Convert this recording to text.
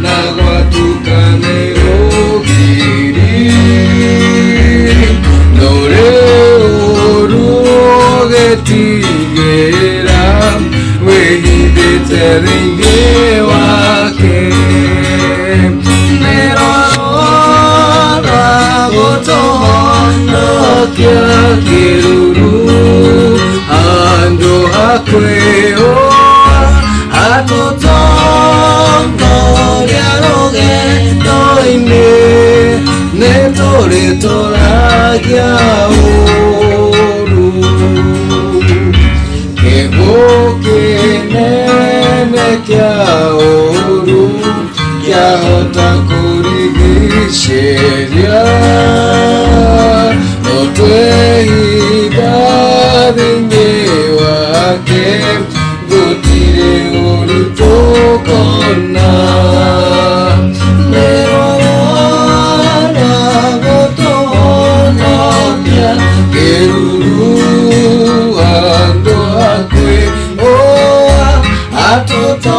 Naguatukane ogiri Nore oru getigera Wehidete renge wake Merora gotohono kia kiruru Ando hakwe oa atotongo liaroge noine Netore toragia oru Kegoke nene kia oru Kia hota kurigisheria Otuehidadinge wake Gotire orutokona Merorana gotohono kia Keruru ando akwe oa atoto